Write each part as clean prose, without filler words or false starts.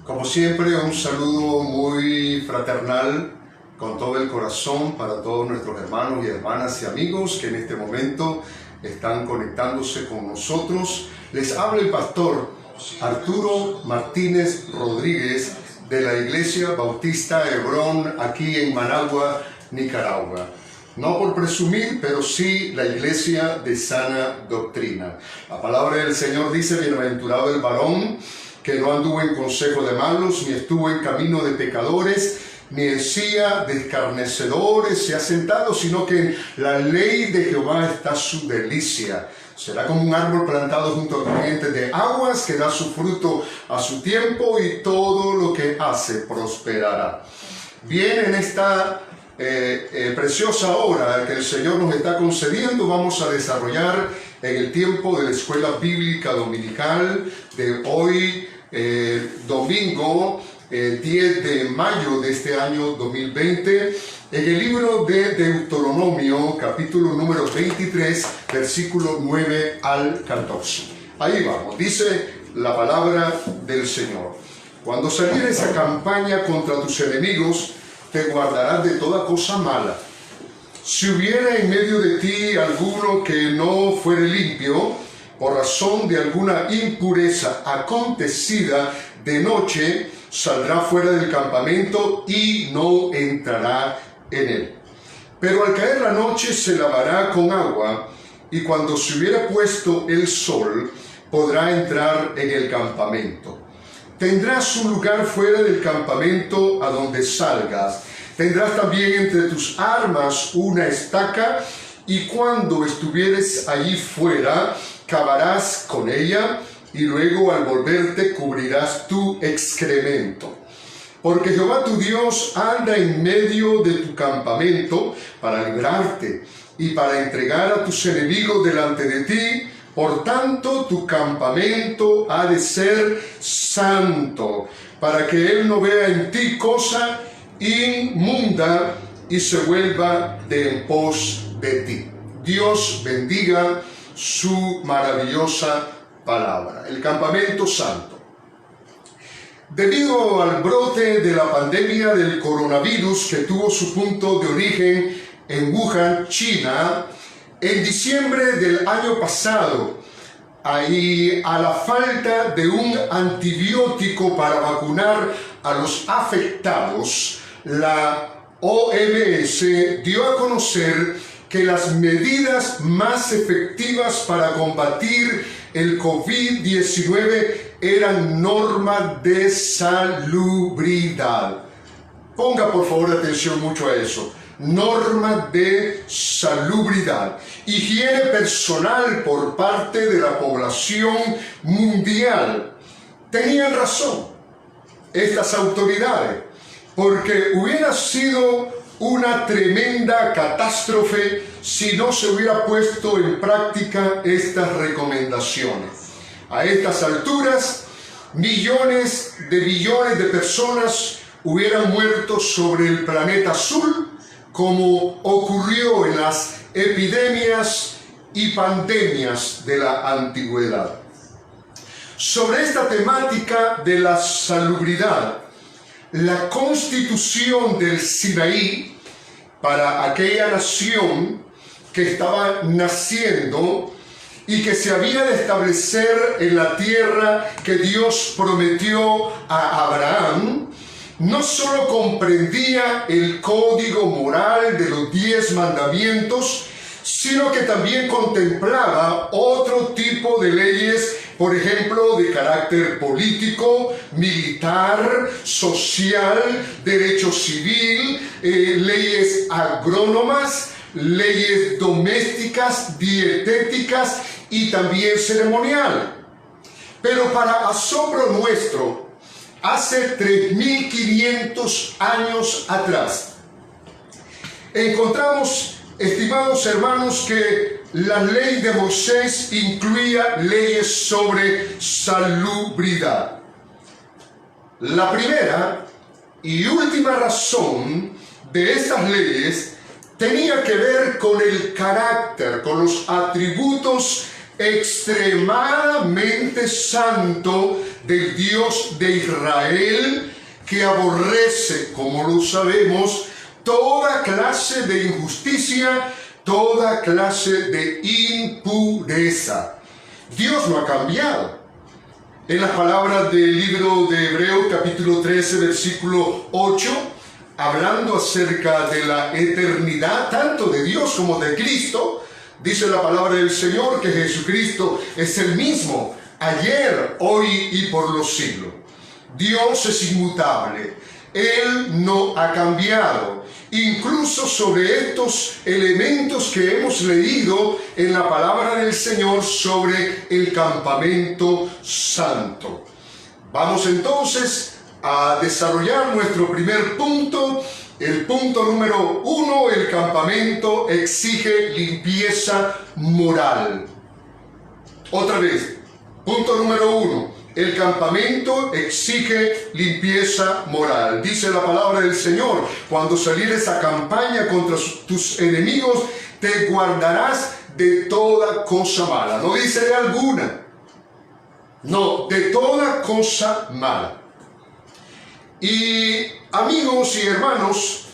Como siempre, un saludo muy fraternal con todo el corazón para todos nuestros hermanos y hermanas y amigos que en este momento están conectándose con nosotros. Les habla el pastor Arturo Martínez Rodríguez de la Iglesia Bautista Hebrón aquí en Managua, Nicaragua. No por presumir, pero sí la Iglesia de Sana Doctrina. La palabra del Señor dice: bienaventurado el varón que no anduvo en consejo de malos, ni estuvo en camino de pecadores, ni en silla de escarnecedores se ha sentado, sino que en la ley de Jehová está su delicia. Será como un árbol plantado junto a corrientes de aguas, que da su fruto a su tiempo, y todo lo que hace prosperará. Bien, en esta preciosa hora que el Señor nos está concediendo, vamos a desarrollar en el tiempo de la Escuela Bíblica Dominical de hoy, domingo 10 de mayo de este año 2020, en el libro de Deuteronomio, capítulo número 23, versículo 9 al 14. Ahí vamos, dice la palabra del Señor: cuando salieres a campaña contra tus enemigos, te guardarás de toda cosa mala. Si hubiera en medio de ti alguno que no fuere limpio, por razón de alguna impureza acontecida de noche, saldrá fuera del campamento y no entrará en él. Pero al caer la noche se lavará con agua, y cuando se hubiera puesto el sol, podrá entrar en el campamento. Tendrás un lugar fuera del campamento a donde salgas. Tendrás también entre tus armas una estaca, y cuando estuvieres allí fuera, cavarás con ella, y luego al volverte cubrirás tu excremento. Porque Jehová tu Dios anda en medio de tu campamento para librarte y para entregar a tus enemigos delante de ti. Por tanto, tu campamento ha de ser santo, para que él no vea en ti cosa inmunda y se vuelva de en pos de ti. Dios bendiga su maravillosa palabra. El campamento santo. Debido al brote de la pandemia del coronavirus, que tuvo su punto de origen en Wuhan, China, en diciembre del año pasado, y a la falta de un antibiótico para vacunar a los afectados, la OMS dio a conocer que las medidas más efectivas para combatir el COVID-19 eran normas de salubridad. Ponga por favor atención mucho a eso. Normas de salubridad. Higiene personal por parte de la población mundial. Tenían razón estas autoridades, porque hubiera sido una tremenda catástrofe si no se hubiera puesto en práctica estas recomendaciones. A estas alturas, millones de billones de personas hubieran muerto sobre el planeta azul, como ocurrió en las epidemias y pandemias de la antigüedad. Sobre esta temática de la salubridad, la Constitución del Sinaí, para aquella nación que estaba naciendo y que se había de establecer en la tierra que Dios prometió a Abraham, no solo comprendía el código moral de los 10 mandamientos, sino que también contemplaba otro tipo de leyes, por ejemplo, de carácter político, militar, social, derecho civil, leyes agrónomas, leyes domésticas, dietéticas y también ceremonial. Pero para asombro nuestro, hace 3500 años atrás, encontramos, estimados hermanos, que la ley de Moisés incluía leyes sobre salubridad. La primera y última razón de estas leyes tenía que ver con el carácter, con los atributos extremadamente santo del Dios de Israel, que aborrece, como lo sabemos, toda clase de injusticia, toda clase de impureza. Dios no ha cambiado. En las palabras del libro de Hebreos, capítulo 13, versículo 8, hablando acerca de la eternidad, tanto de Dios como de Cristo, dice la palabra del Señor que Jesucristo es el mismo, ayer, hoy y por los siglos. Dios es inmutable, Él no ha cambiado. Incluso sobre estos elementos que hemos leído en la palabra del Señor sobre el campamento santo. Vamos entonces a desarrollar nuestro primer punto. El punto número 1, el campamento exige limpieza moral. Otra vez, punto número 1. El campamento exige limpieza moral. Dice la palabra del Señor: cuando salieres a campaña contra tus enemigos, te guardarás de toda cosa mala. No dice de alguna. No, de toda cosa mala. Y amigos y hermanos,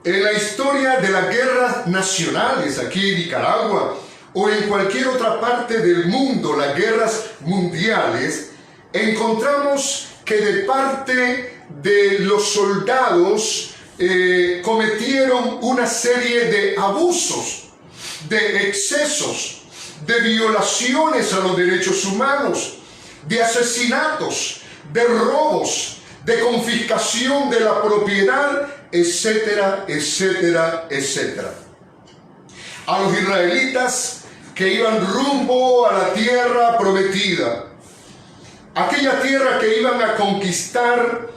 en la historia de las guerras nacionales aquí en Nicaragua o en cualquier otra parte del mundo, las guerras mundiales, encontramos que de parte de los soldados cometieron una serie de abusos, de excesos, de violaciones a los derechos humanos, de asesinatos, de robos, de confiscación de la propiedad, etcétera, etcétera, etcétera. A los israelitas que iban rumbo a la tierra prometida, aquella tierra que iban a conquistar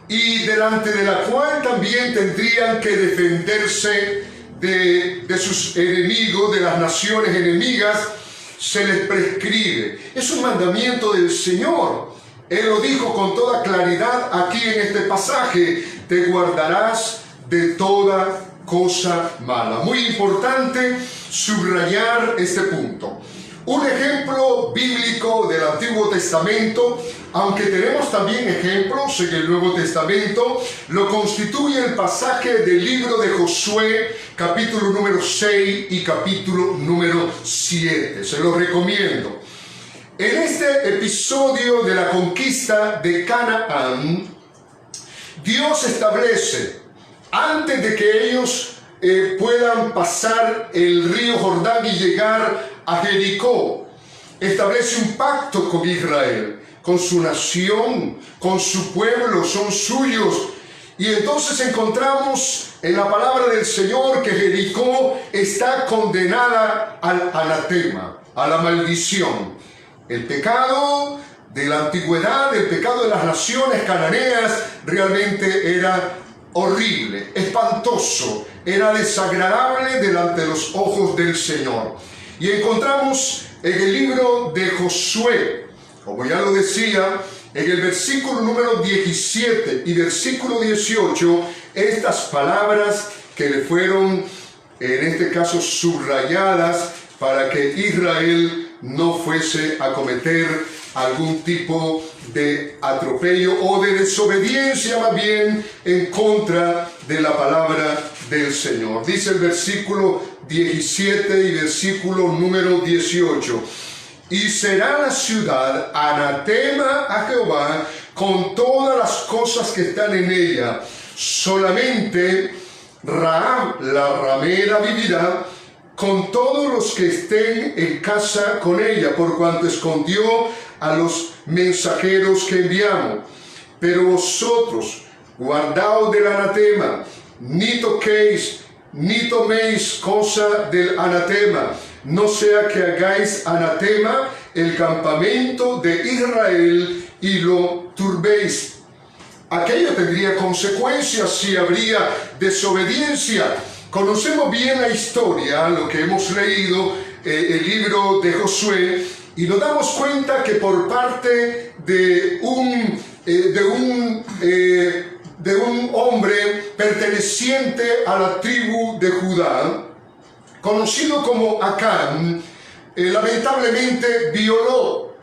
y delante de la cual también tendrían que defenderse de sus enemigos, de las naciones enemigas, se les prescribe. Es un mandamiento del Señor. Él lo dijo con toda claridad aquí en este pasaje: te guardarás de toda cosa mala. Muy importante subrayar este punto. Un ejemplo bíblico del Antiguo Testamento, aunque tenemos también ejemplos en el Nuevo Testamento, lo constituye el pasaje del libro de Josué, capítulo número 6 y capítulo número 7. Se los recomiendo. En este episodio de la conquista de Canaán, Dios establece, antes de que ellos puedan pasar el río Jordán y llegar a Jericó, establece un pacto con Israel, con su nación, con su pueblo, son suyos. Y entonces encontramos en la palabra del Señor que Jericó está condenada al anatema, a la maldición. El pecado de la antigüedad, el pecado de las naciones cananeas, realmente era horrible, espantoso, era desagradable delante de los ojos del Señor. Y encontramos en el libro de Josué, como ya lo decía, en el versículo número 17 y versículo 18, estas palabras que le fueron, en este caso, subrayadas para que Israel no fuese a cometer algún tipo de atropello o de desobediencia, más bien en contra de la palabra del Señor. Dice el versículo 17 y versículo número 18: y será la ciudad anatema a Jehová con todas las cosas que están en ella, solamente Rahab la ramera vivirá, con todos los que estén en casa con ella, por cuanto escondió a los mensajeros que enviamos. Pero vosotros, guardaos del anatema, ni toquéis, ni toméis cosa del anatema, no sea que hagáis anatema el campamento de Israel y lo turbéis. Aquello tendría consecuencias si habría desobediencia. Conocemos bien la historia, lo que hemos leído, el libro de Josué, y nos damos cuenta que por parte de un hombre perteneciente a la tribu de Judá, conocido como Acán, lamentablemente violó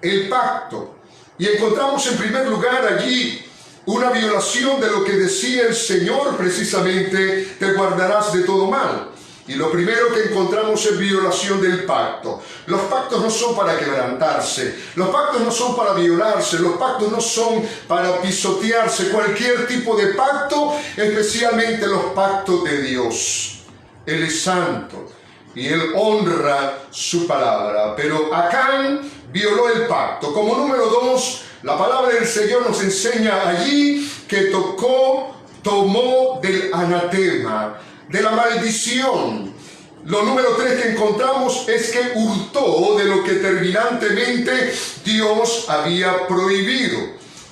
el pacto. Y encontramos en primer lugar allí una violación de lo que decía el Señor precisamente: te guardarás de todo mal. Y lo primero que encontramos es violación del pacto. Los pactos no son para quebrantarse, los pactos no son para violarse, los pactos no son para pisotearse. Cualquier tipo de pacto, especialmente los pactos de Dios. Él es santo y Él honra su palabra. Pero Acán violó el pacto. Como número 2, la palabra del Señor nos enseña allí que tomó del anatema, de la maldición. Lo número 3 que encontramos es que hurtó de lo que terminantemente Dios había prohibido.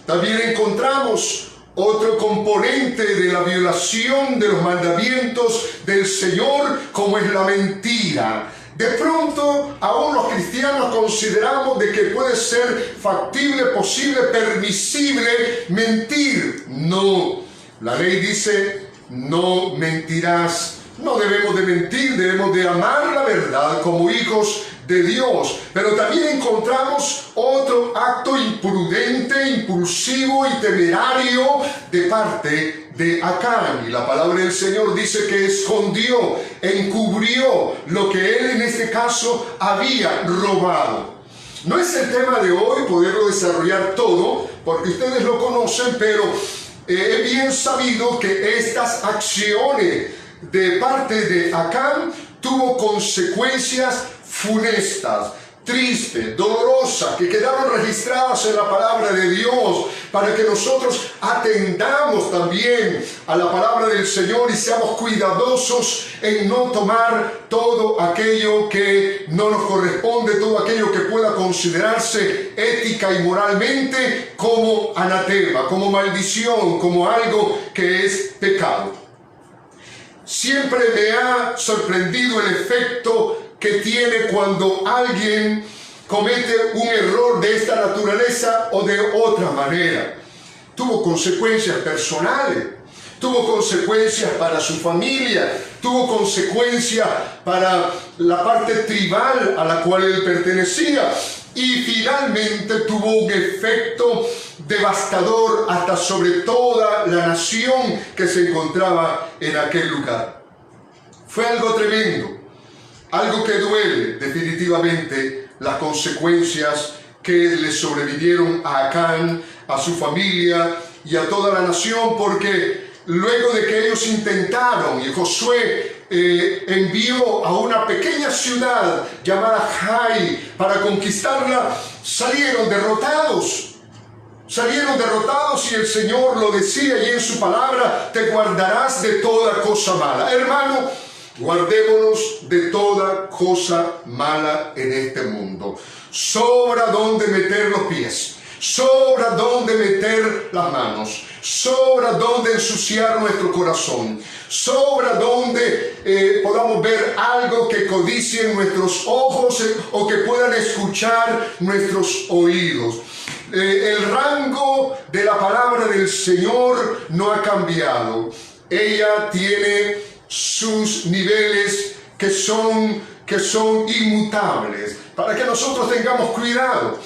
También encontramos otro componente de la violación de los mandamientos del Señor, como es la mentira. De pronto, aún los cristianos consideramos de que puede ser factible, posible, permisible mentir. No, la ley dice: no mentirás. No debemos de mentir, debemos de amar la verdad como hijos de Dios. Pero también encontramos otro acto imprudente, impulsivo y temerario de parte de Acán. Y la palabra del Señor dice que escondió, encubrió lo que él en este caso había robado. No es el tema de hoy poderlo desarrollar todo, porque ustedes lo conocen, pero es bien sabido que estas acciones de parte de Acán tuvo consecuencias funestas, tristes, dolorosas, que quedaron registradas en la palabra de Dios, para que nosotros atendamos también a la palabra del Señor y seamos cuidadosos en no tomar todo aquello que no nos corresponde, todo aquello que pueda considerarse ética y moralmente como anatema, como maldición, como algo que es pecado. Siempre me ha sorprendido el efecto que tiene cuando alguien comete un error de esta naturaleza o de otra manera. Tuvo consecuencias personales, tuvo consecuencias para su familia, tuvo consecuencias para la parte tribal a la cual él pertenecía, y finalmente tuvo un efecto devastador hasta sobre toda la nación que se encontraba en aquel lugar. Fue algo tremendo, algo que duele definitivamente, las consecuencias que le sobrevinieron a Acán, a su familia y a toda la nación, porque luego de que ellos intentaron, y Josué envió a una pequeña ciudad llamada Jai para conquistarla, salieron derrotados. Salieron derrotados, y el Señor lo decía y en su palabra: te guardarás de toda cosa mala. Hermano, guardémonos de toda cosa mala en este mundo. Sobra donde meter los pies, sobra donde meter las manos, sobra donde ensuciar nuestro corazón, sobra donde podamos ver algo que codicien nuestros ojos o que puedan escuchar nuestros oídos. El rango de la palabra del Señor no ha cambiado. Ella tiene sus niveles que son inmutables, para que nosotros tengamos cuidado.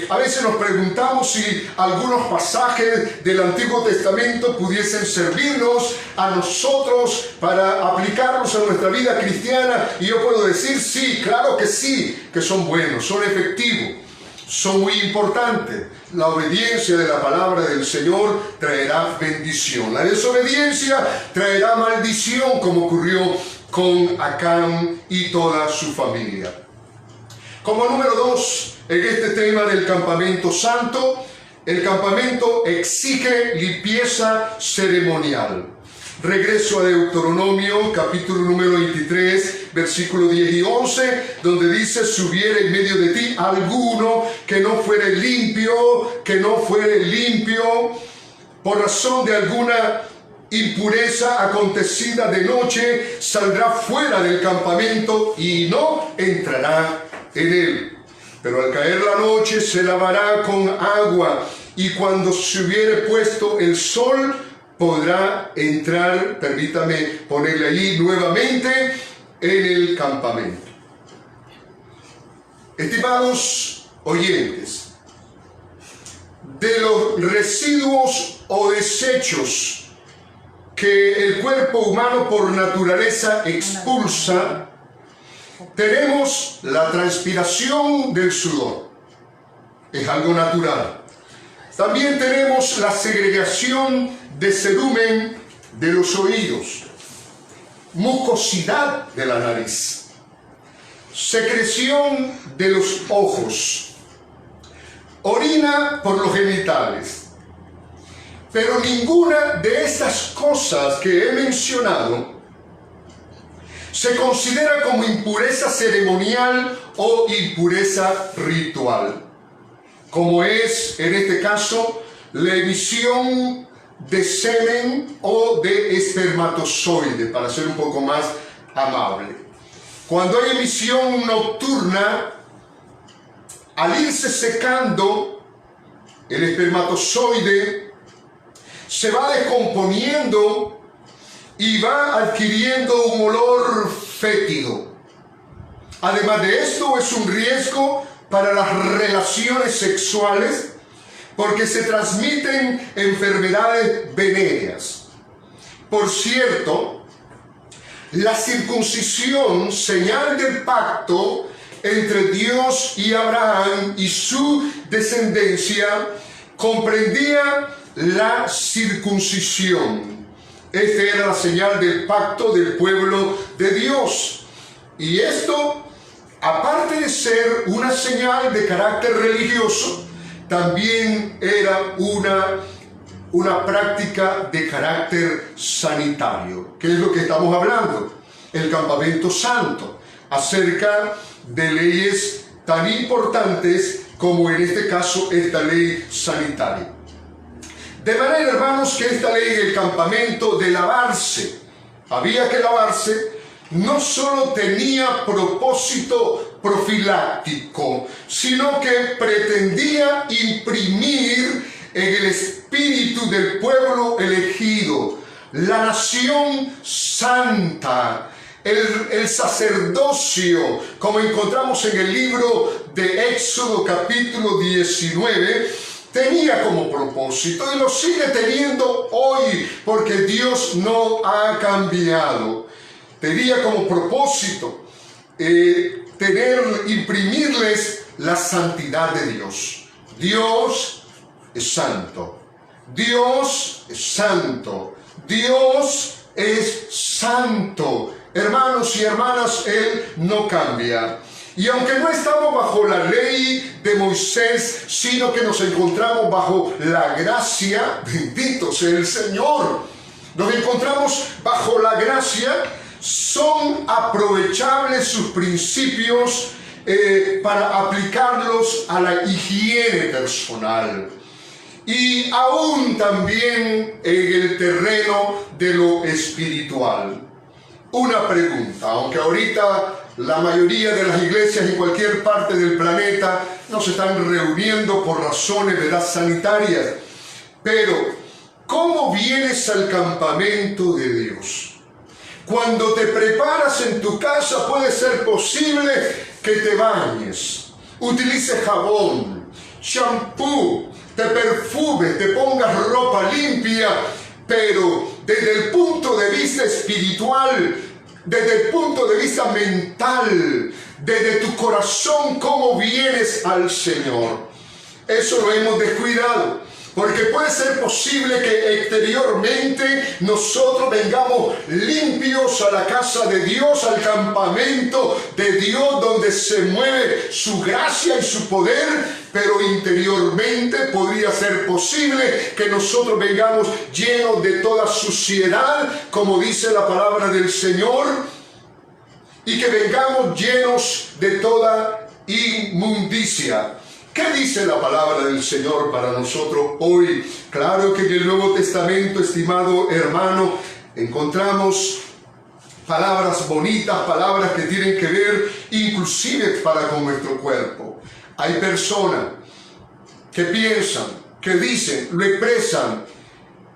A veces nos preguntamos si algunos pasajes del Antiguo Testamento pudiesen servirnos a nosotros para aplicarlos a nuestra vida cristiana, y yo puedo decir sí, claro que sí, que son buenos, son efectivos, son muy importantes. La obediencia de la palabra del Señor traerá bendición. La desobediencia traerá maldición, como ocurrió con Acán y toda su familia. Como número 2, en este tema del campamento santo, el campamento exige limpieza ceremonial. Regreso a Deuteronomio, capítulo número 23, versículo 10 y 11, donde dice: si hubiera en medio de ti alguno que no fuere limpio, por razón de alguna impureza acontecida de noche, saldrá fuera del campamento y no entrará en él. Pero al caer la noche se lavará con agua, y cuando se hubiere puesto el sol, podrá entrar, permítame ponerle allí nuevamente, en el campamento. Estimados oyentes, de los residuos o desechos que el cuerpo humano por naturaleza expulsa, tenemos la transpiración del sudor. Es algo natural. También tenemos la segregación de cerumen de los oídos, mucosidad de la nariz, secreción de los ojos, orina por los genitales. Pero ninguna de estas cosas que he mencionado se considera como impureza ceremonial o impureza ritual, como es en este caso la emisión de semen o de espermatozoide, para ser un poco más amable. Cuando hay emisión nocturna, al irse secando, el espermatozoide se va descomponiendo y va adquiriendo un olor fétido. Además de esto, es un riesgo para las relaciones sexuales porque se transmiten enfermedades venéreas. Por cierto, la circuncisión, señal del pacto entre Dios y Abraham y su descendencia, comprendía la circuncisión. Esta era la señal del pacto del pueblo de Dios. Y esto, aparte de ser una señal de carácter religioso, también era una práctica de carácter sanitario. ¿Qué es lo que estamos hablando? El campamento santo, acerca de leyes tan importantes como en este caso esta ley sanitaria. De manera, hermanos, que esta ley del campamento de lavarse, había que lavarse, no solo tenía propósito profiláctico, sino que pretendía imprimir en el espíritu del pueblo elegido, la nación santa, el sacerdocio, como encontramos en el libro de Éxodo capítulo 19, tenía como propósito y lo sigue teniendo hoy porque Dios no ha cambiado. Tenía como propósito imprimirles la santidad de Dios. Dios es santo. Dios es santo. Dios es santo. Hermanos y hermanas, Él no cambia. Y aunque no estamos bajo la ley de Moisés, sino que nos encontramos bajo la gracia, bendito sea el Señor, nos encontramos bajo la gracia, son aprovechables sus principios para aplicarlos a la higiene personal y aún también en el terreno de lo espiritual. Una pregunta, aunque ahorita la mayoría de las iglesias en cualquier parte del planeta no se están reuniendo por razones de las sanitarias, pero ¿cómo vienes al campamento de Dios? Cuando te preparas en tu casa puede ser posible que te bañes, utilices jabón, champú, te perfumes, te pongas ropa limpia, pero desde el punto de vista espiritual, desde el punto de vista mental, desde tu corazón, ¿cómo vienes al Señor? Eso lo hemos descuidado. Porque puede ser posible que exteriormente nosotros vengamos limpios a la casa de Dios, al campamento de Dios, donde se mueve su gracia y su poder, pero interiormente podría ser posible que nosotros vengamos llenos de toda suciedad, como dice la palabra del Señor, y que vengamos llenos de toda inmundicia. ¿Qué dice la palabra del Señor para nosotros hoy? Claro que en el Nuevo Testamento, estimado hermano, encontramos palabras bonitas, palabras que tienen que ver inclusive para con nuestro cuerpo. Hay personas que piensan, que dicen, lo expresan,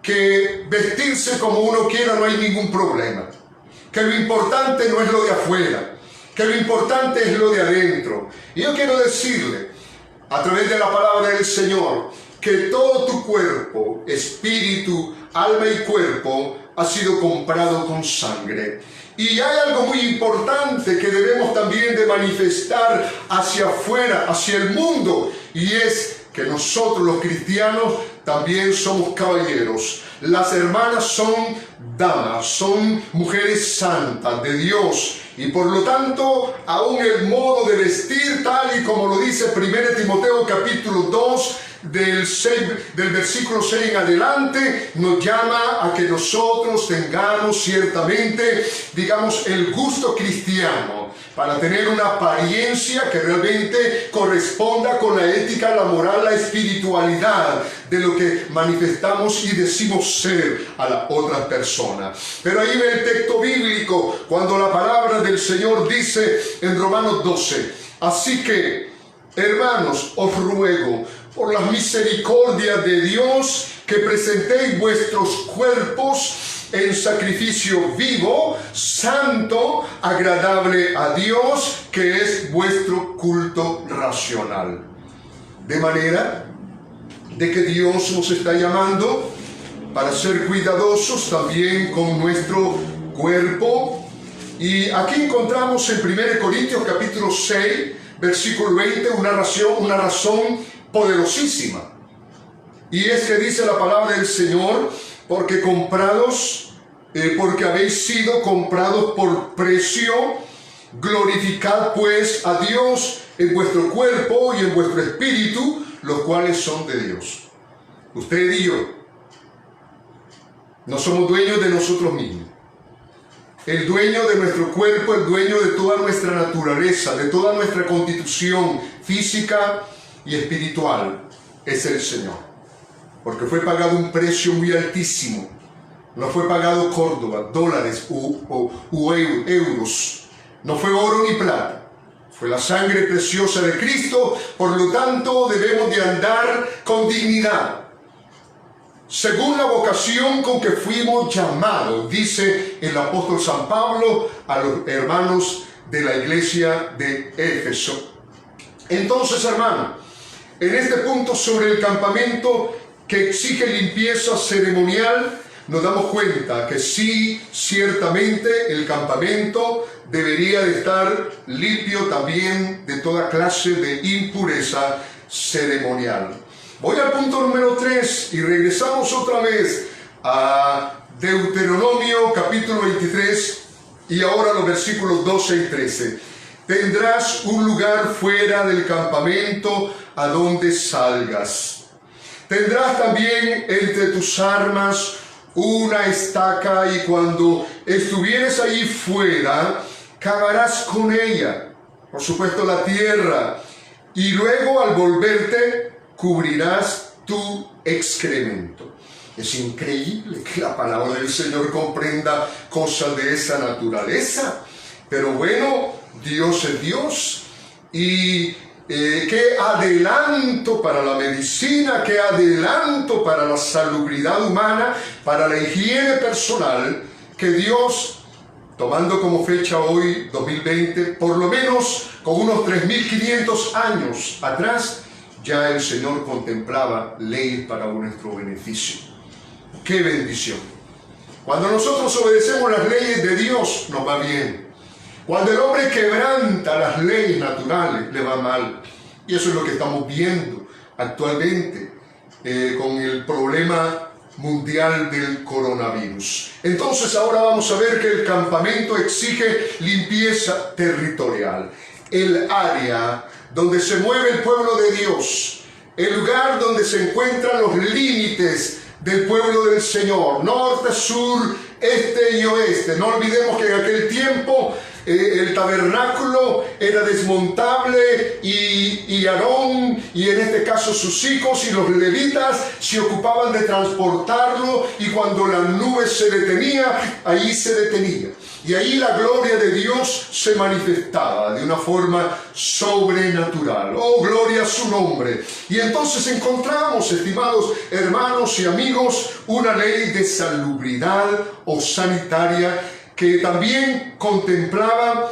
que vestirse como uno quiera no hay ningún problema, que lo importante no es lo de afuera, que lo importante es lo de adentro. Y yo quiero decirle, a través de la palabra del Señor, que todo tu cuerpo, espíritu, alma y cuerpo ha sido comprado con sangre. Y hay algo muy importante que debemos también de manifestar hacia afuera, hacia el mundo, y es que nosotros los cristianos también somos caballeros. Las hermanas son damas, son mujeres santas de Dios, y por lo tanto, aún el modo de vestir, tal y como lo dice 1 Timoteo capítulo 2, del versículo 6 en adelante, nos llama a que nosotros tengamos ciertamente, digamos, el gusto cristiano, para tener una apariencia que realmente corresponda con la ética, la moral, la espiritualidad de lo que manifestamos y decimos ser a la otra persona. Pero ahí ve el texto bíblico, cuando la palabra del Señor dice en Romanos 12, así que, hermanos, os ruego, por las misericordias de Dios, que presentéis vuestros cuerpos en sacrificio vivo, santo, agradable a Dios, que es vuestro culto racional. De manera de que Dios nos está llamando para ser cuidadosos también con nuestro cuerpo. Y aquí encontramos en 1 Corintios capítulo 6, versículo 20, una razón poderosísima, y es que dice la palabra del Señor, porque habéis sido comprados por precio, glorificad pues a Dios en vuestro cuerpo y en vuestro espíritu, los cuales son de Dios. Usted y yo no somos dueños de nosotros mismos. El dueño de nuestro cuerpo, el dueño de toda nuestra naturaleza, de toda nuestra constitución física y espiritual, es el Señor, porque fue pagado un precio muy altísimo. No fue pagado Córdoba, dólares u euros, no fue oro ni plata, fue la sangre preciosa de Cristo. Por lo tanto, debemos de andar con dignidad, según la vocación con que fuimos llamados, dice el apóstol San Pablo a los hermanos de la iglesia de Éfeso. Entonces, hermano, en este punto sobre el campamento que exige limpieza ceremonial, nos damos cuenta que sí, ciertamente el campamento debería de estar limpio también de toda clase de impureza ceremonial. Voy al punto número 3 y regresamos otra vez a Deuteronomio capítulo 23 y ahora los versículos 12 y 13. Tendrás un lugar fuera del campamento a donde salgas. Tendrás también entre tus armas una estaca, y cuando estuvieres allí fuera, cavarás con ella, por supuesto, la tierra, y luego al volverte cubrirás tu excremento. Es increíble que la palabra del Señor comprenda cosas de esa naturaleza, pero bueno, Dios es Dios. Y qué adelanto para la medicina, qué adelanto para la salubridad humana, para la higiene personal, que Dios, tomando como fecha hoy 2020, por lo menos con unos 3.500 años atrás, ya el Señor contemplaba leyes para nuestro beneficio. ¡Qué bendición! Cuando nosotros obedecemos las leyes de Dios, nos va bien. Cuando el hombre quebranta las leyes naturales, le va mal. Y eso es lo que estamos viendo actualmente con el problema mundial del coronavirus. Entonces ahora vamos a ver que el campamento exige limpieza territorial. El área donde se mueve el pueblo de Dios, el lugar donde se encuentran los límites del pueblo del Señor, norte, sur, este y oeste. No olvidemos que en aquel tiempo el tabernáculo era desmontable y Aarón, y en este caso sus hijos y los levitas, se ocupaban de transportarlo, y cuando la nube se detenía, ahí se detenía. Y ahí la gloria de Dios se manifestaba de una forma sobrenatural. ¡Oh, gloria a su nombre! Y entonces encontramos, estimados hermanos y amigos, una ley de salubridad o sanitaria que también contemplaba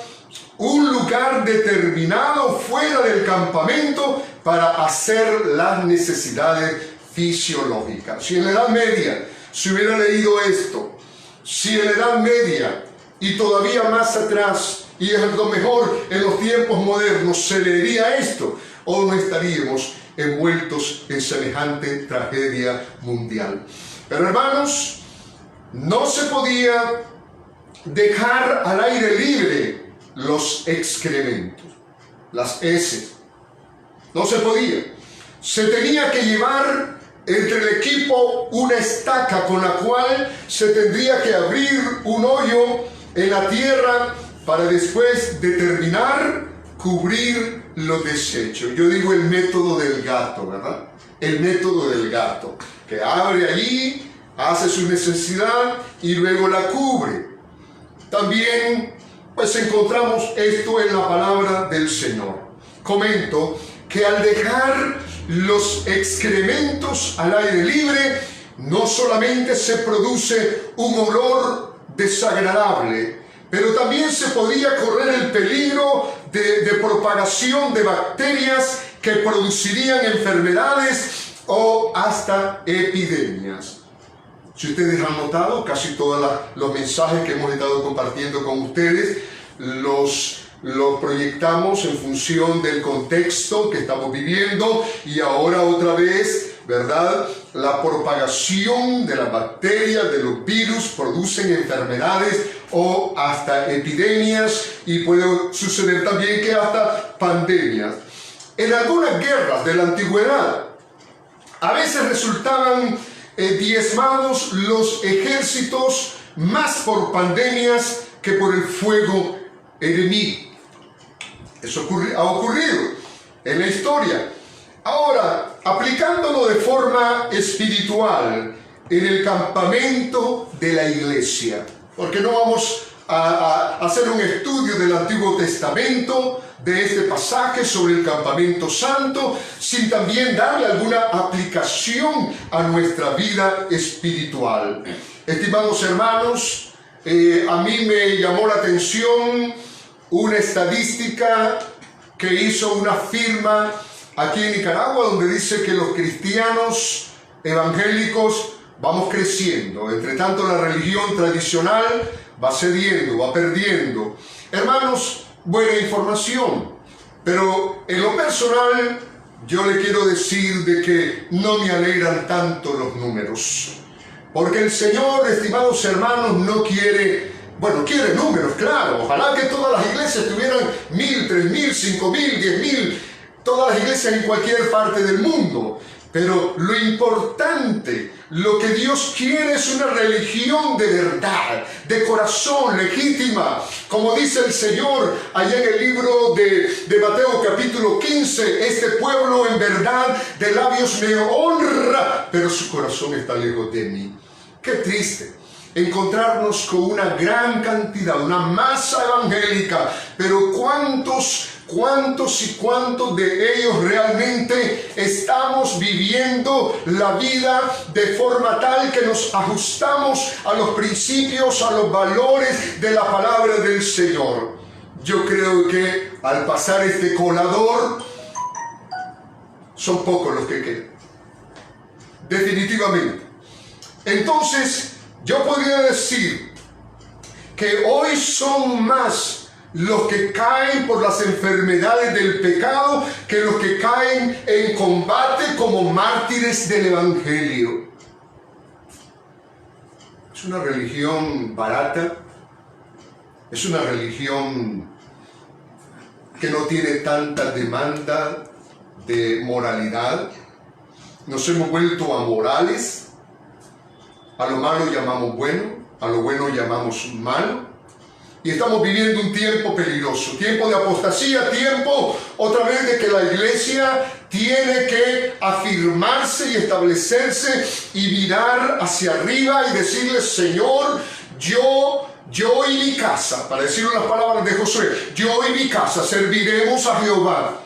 un lugar determinado fuera del campamento para hacer las necesidades fisiológicas. Si en la Edad Media se hubiera leído esto, si en la Edad Media y todavía más atrás, y es lo mejor en los tiempos modernos, se leería esto, o no estaríamos envueltos en semejante tragedia mundial. Pero hermanos, no se podía dejar al aire libre los excrementos, las heces. No se podía. Se tenía que llevar entre el equipo una estaca con la cual se tendría que abrir un hoyo en la tierra para después determinar cubrir los desechos. Yo digo el método del gato, ¿verdad? El método del gato, que abre allí, hace su necesidad y luego la cubre. También pues encontramos esto en la palabra del Señor. Comento que al dejar los excrementos al aire libre, no solamente se produce un olor desagradable, pero también se podía correr el peligro de propagación de bacterias que producirían enfermedades o hasta epidemias. Si ustedes han notado, casi todos los mensajes que hemos estado compartiendo con ustedes los proyectamos en función del contexto que estamos viviendo, y ahora otra vez, ¿verdad? La propagación de las bacterias, de los virus, producen enfermedades o hasta epidemias, y puede suceder también que hasta pandemias. En algunas guerras de la antigüedad, a veces resultaban diezmados los ejércitos más por pandemias que por el fuego enemigo. Eso ha ocurrido en la historia. Ahora, aplicándolo de forma espiritual en el campamento de la iglesia, porque no vamos a hacer un estudio del Antiguo Testamento, de este pasaje sobre el campamento santo, sin también darle alguna aplicación a nuestra vida espiritual. Estimados hermanos, a mí me llamó la atención una estadística que hizo una firma aquí en Nicaragua, donde dice que los cristianos evangélicos vamos creciendo. Entre tanto, la religión tradicional va cediendo, va perdiendo. Hermanos, buena información, pero en lo personal yo le quiero decir de que no me alegran tanto los números, porque el Señor, estimados hermanos, no quiere, quiere números, claro. Ojalá que todas las iglesias tuvieran 1,000, 3,000, 5,000, 10,000, todas las iglesias en cualquier parte del mundo. Pero lo importante, lo que Dios quiere es una religión de verdad, de corazón, legítima. Como dice el Señor allá en el libro de Mateo capítulo 15, este pueblo en verdad de labios me honra, pero su corazón está lejos de mí. Qué triste encontrarnos con una gran cantidad, una masa evangélica, pero ¿cuántos de ellos realmente estamos viviendo la vida de forma tal que nos ajustamos a los principios, a los valores de la palabra del Señor? Yo creo que al pasar este colador, son pocos los que quedan, definitivamente. Entonces, yo podría decir que hoy son más los que caen por las enfermedades del pecado que los que caen en combate como mártires del Evangelio. Es una religión barata, es una religión que no tiene tanta demanda de moralidad. Nos hemos vuelto amorales. A lo malo llamamos bueno, a lo bueno llamamos malo. Y estamos viviendo un tiempo peligroso, tiempo de apostasía, tiempo otra vez de que la iglesia tiene que afirmarse y establecerse y mirar hacia arriba y decirle: Señor, yo y mi casa, para decir unas palabras de Josué, yo y mi casa serviremos a Jehová.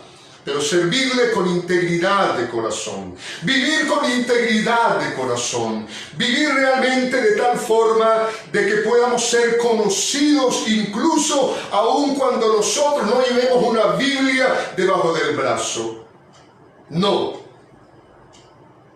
pero servirle con integridad de corazón, vivir con integridad de corazón, vivir realmente de tal forma de que podamos ser conocidos incluso aun cuando nosotros no llevemos una Biblia debajo del brazo. No.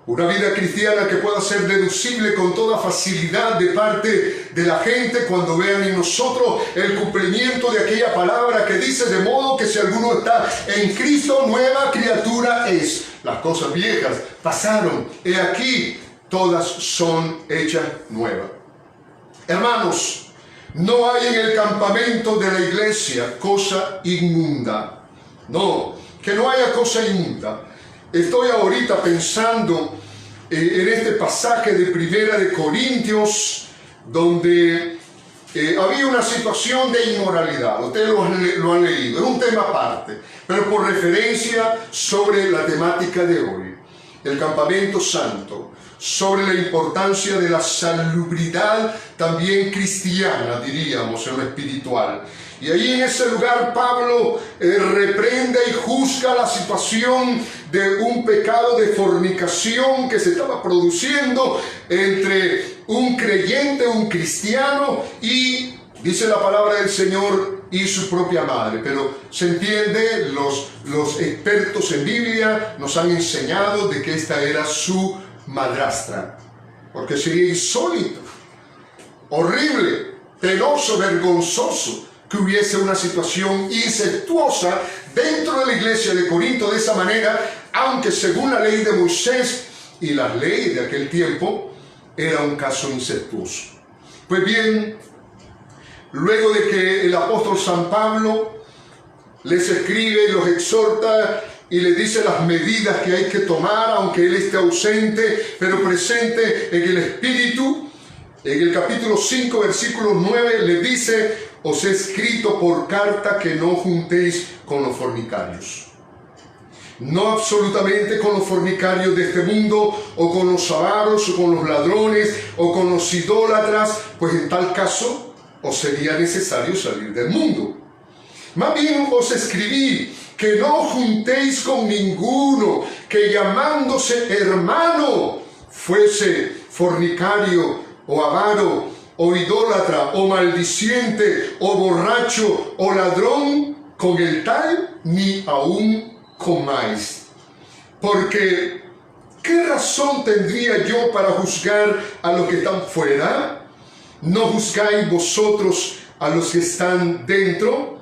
Una vida cristiana que pueda ser deducible con toda facilidad de parte de la gente cuando vean en nosotros el cumplimiento de aquella palabra que dice: de modo que si alguno está en Cristo, nueva criatura es. Las cosas viejas pasaron, he aquí, todas son hechas nuevas. Hermanos, no hay en el campamento de la iglesia cosa inmunda. No, que no haya cosa inmunda. Estoy ahorita pensando en este pasaje de Primera de Corintios, donde había una situación de inmoralidad. Ustedes lo han leído, es un tema aparte, pero por referencia sobre la temática de hoy, el campamento santo, sobre la importancia de la salubridad también cristiana, diríamos, en lo espiritual. Y ahí en ese lugar Pablo reprende y juzga la situación de un pecado de fornicación que se estaba produciendo entre un creyente, un cristiano, y dice la palabra del Señor, y su propia madre. Pero se entiende, los expertos en Biblia nos han enseñado de que esta era su madrastra, porque sería insólito, horrible, penoso, vergonzoso que hubiese una situación incestuosa dentro de la iglesia de Corinto de esa manera, aunque según la ley de Moisés y las leyes de aquel tiempo era un caso incestuoso. Pues bien, luego de que el apóstol San Pablo les escribe, los exhorta y les dice las medidas que hay que tomar, aunque él esté ausente, pero presente en el Espíritu, en el capítulo 5, versículo 9, les dice: os he escrito por carta que no juntéis con los fornicarios. No absolutamente con los fornicarios de este mundo, o con los avaros, o con los ladrones, o con los idólatras, pues en tal caso os sería necesario salir del mundo. Más bien os escribí que no juntéis con ninguno que llamándose hermano fuese fornicario o avaro o idólatra o maldiciente o borracho o ladrón, con el tal ni aún comáis. Porque ¿qué razón tendría yo para juzgar a los que están fuera? ¿No juzgáis vosotros a los que están dentro?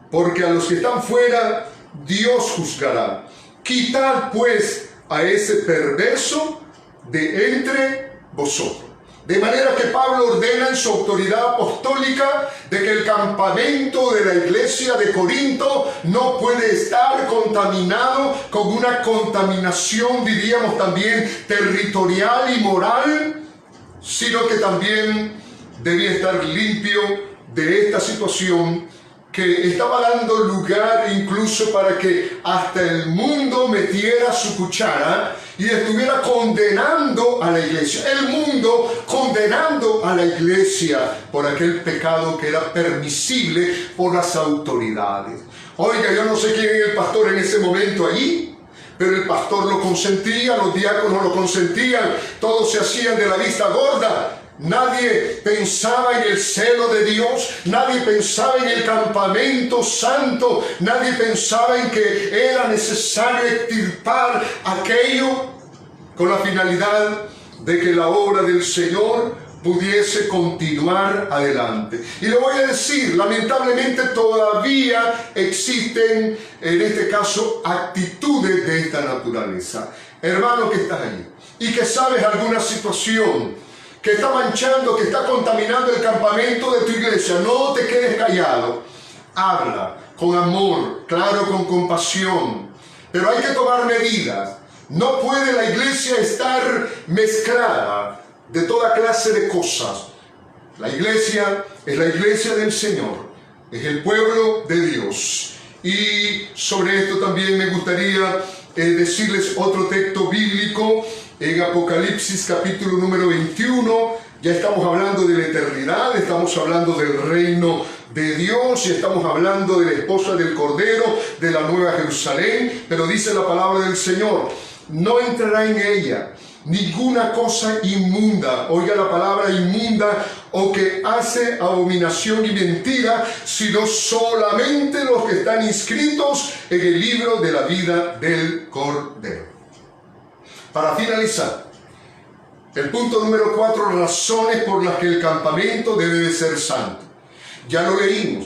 Porque a los que están fuera Dios juzgará. Quitad pues a ese perverso de entre vosotros. De manera que Pablo ordena en su autoridad apostólica de que el campamento de la iglesia de Corinto no puede estar contaminado con una contaminación, diríamos también, territorial y moral, sino que también debía estar limpio de esta situación que estaba dando lugar incluso para que hasta el mundo metiera su cuchara y estuviera condenando a la iglesia. El mundo condenando a la iglesia por aquel pecado que era permisible por las autoridades. Oiga, yo no sé quién es el pastor en ese momento allí, pero el pastor lo consentía, los diáconos lo consentían, todos se hacían de la vista gorda. Nadie pensaba en el celo de Dios, nadie pensaba en el campamento santo, nadie pensaba en que era necesario extirpar aquello con la finalidad de que la obra del Señor pudiese continuar adelante. Y le voy a decir, lamentablemente todavía existen, en este caso, actitudes de esta naturaleza. Hermano que estás ahí y que sabes alguna situación que está manchando, que está contaminando el campamento de tu iglesia, no te quedes callado. Habla con amor, claro, con compasión, pero hay que tomar medidas. No puede la iglesia estar mezclada de toda clase de cosas. La iglesia es la iglesia del Señor, es el pueblo de Dios. Y sobre esto también me gustaría decirles otro texto bíblico en Apocalipsis capítulo número 21, Ya estamos hablando de la eternidad, estamos hablando del reino de Dios y estamos hablando de la esposa del Cordero, de la Nueva Jerusalén, pero dice la palabra del Señor, no entrará en ella ninguna cosa inmunda, oiga la palabra inmunda, o que hace abominación y mentira, sino solamente los que están inscritos en el libro de la vida del Cordero. Para finalizar, el punto número 4, razones por las que el campamento debe de ser santo. Ya lo leímos.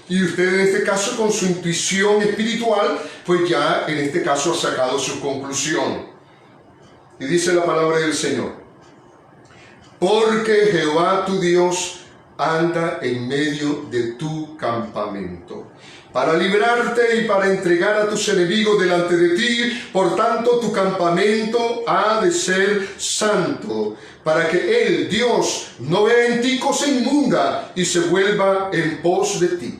Y usted en este caso con su intuición espiritual, pues ya en este caso ha sacado su conclusión. Y dice la palabra del Señor, porque Jehová tu Dios anda en medio de tu campamento, para librarte y para entregar a tus enemigos delante de ti. Por tanto, tu campamento ha de ser santo, para que Él, Dios, no vea en ti cosa inmunda y se vuelva en pos de ti.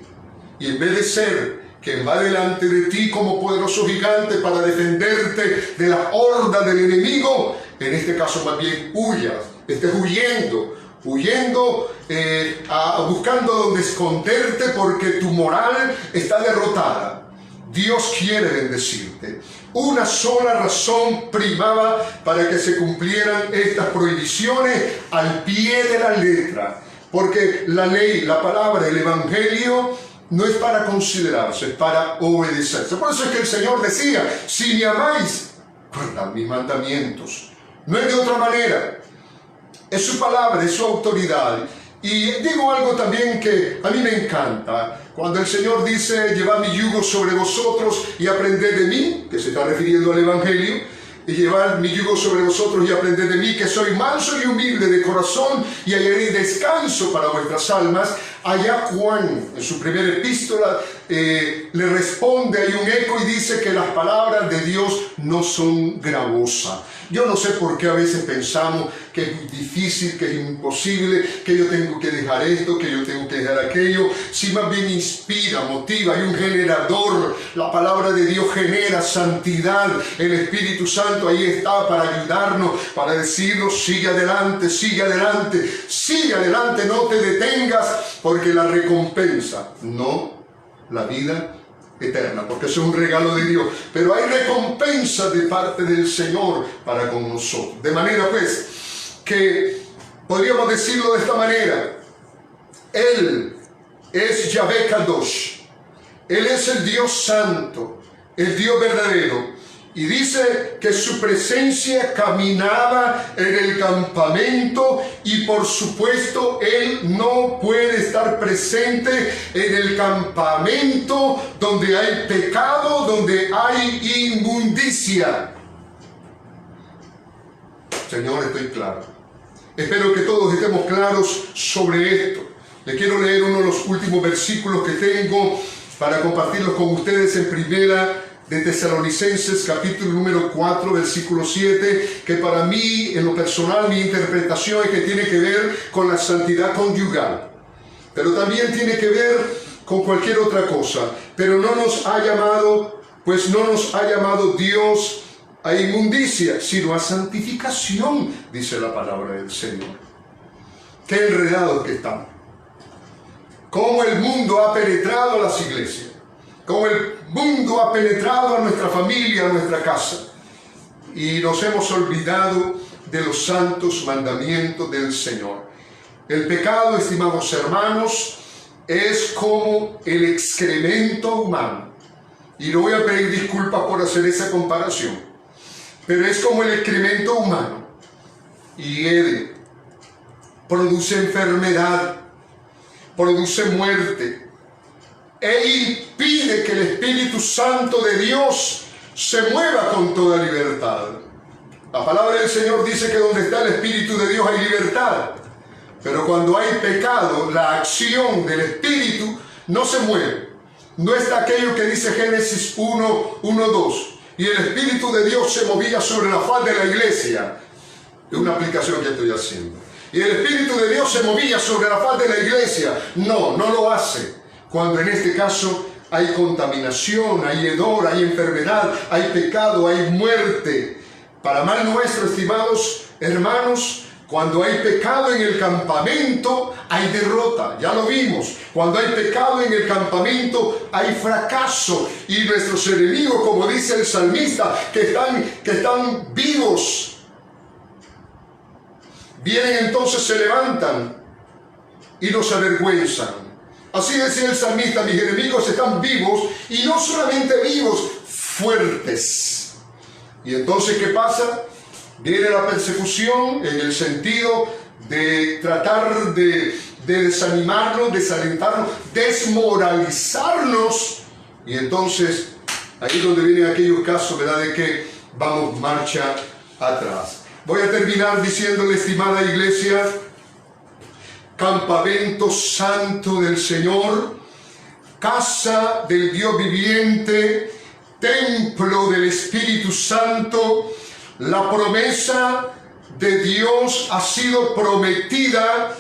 Y en vez de ser quien va delante de ti como poderoso gigante para defenderte de la horda del enemigo, en este caso más bien huyas, estés huyendo, buscando donde esconderte porque tu moral está derrotada. Dios quiere bendecirte. Una sola razón primaba para que se cumplieran estas prohibiciones al pie de la letra, porque la ley, la palabra, el evangelio no es para considerarse, es para obedecerse. Por eso es que el Señor decía, si me amáis, guardad mis mandamientos. No es de otra manera. Es su palabra, es su autoridad. Y digo algo también que a mí me encanta. Cuando el Señor dice, llevad mi yugo sobre vosotros y aprended de mí, que se está refiriendo al Evangelio, y llevad mi yugo sobre vosotros y aprended de mí, que soy manso y humilde de corazón, y hallaréis descanso para vuestras almas. Allá Juan, en su primera epístola, le responde, hay un eco y dice que las palabras de Dios no son gravosas. Yo no sé por qué a veces pensamos que es difícil, que es imposible, que yo tengo que dejar esto, que yo tengo que dejar aquello. Si más bien inspira, motiva, hay un generador. La palabra de Dios genera santidad. El Espíritu Santo ahí está para ayudarnos, para decirnos, sigue adelante, sigue adelante, sigue adelante, no te detengas, porque la recompensa, no la vida eterna, porque eso es un regalo de Dios, pero hay recompensa de parte del Señor para con nosotros. De manera pues que podríamos decirlo de esta manera: Él es Yahvé Kadosh, Él es el Dios santo, el Dios verdadero. Y dice que su presencia caminaba en el campamento, y por supuesto Él no puede estar presente en el campamento donde hay pecado, donde hay inmundicia. Señor, estoy claro. Espero que todos estemos claros sobre esto. Le quiero leer uno de los últimos versículos que tengo para compartirlos con ustedes en primera de Tesalonicenses, capítulo número 4, versículo 7, que para mí, en lo personal, mi interpretación es que tiene que ver con la santidad conyugal, pero también tiene que ver con cualquier otra cosa. Pero no nos ha llamado, pues no nos ha llamado Dios a inmundicia, sino a santificación, dice la palabra del Señor. Qué enredados que estamos. Cómo el mundo ha penetrado a las iglesias. Como el mundo ha penetrado a nuestra familia, a nuestra casa, y nos hemos olvidado de los santos mandamientos del Señor. El pecado, estimados hermanos, es como el excremento humano. Y no voy a pedir disculpas por hacer esa comparación, pero es como el excremento humano. Hiede, produce enfermedad, produce muerte, e impide que el Espíritu Santo de Dios se mueva con toda libertad. La palabra del Señor dice que donde está el Espíritu de Dios hay libertad. Pero cuando hay pecado, la acción del Espíritu no se mueve. No está aquello que dice Génesis 1:2. Y el Espíritu de Dios se movía sobre la faz de la iglesia. Es una aplicación que estoy haciendo. Y el Espíritu de Dios se movía sobre la faz de la iglesia. No, no lo hace. Cuando en este caso hay contaminación, hay hedor, hay enfermedad, hay pecado, hay muerte. Para mal nuestro, estimados hermanos, Cuando hay pecado en el campamento, hay derrota. Ya lo vimos. Cuando hay pecado en el campamento, hay fracaso. Y nuestros enemigos, como dice el salmista, que están vivos, vienen entonces, se levantan y nos avergüenzan. Así decía el salmista: mis enemigos están vivos, y no solamente vivos, fuertes. Y entonces, ¿qué pasa? Viene la persecución en el sentido de tratar de desanimarnos, desalentarnos, desmoralizarnos. Y entonces, ahí es donde vienen aquellos casos, ¿verdad?, de que vamos marcha atrás. Voy a terminar diciéndole, estimada iglesia, campamento santo del Señor, casa del Dios viviente, templo del Espíritu Santo. La promesa de Dios ha sido prometida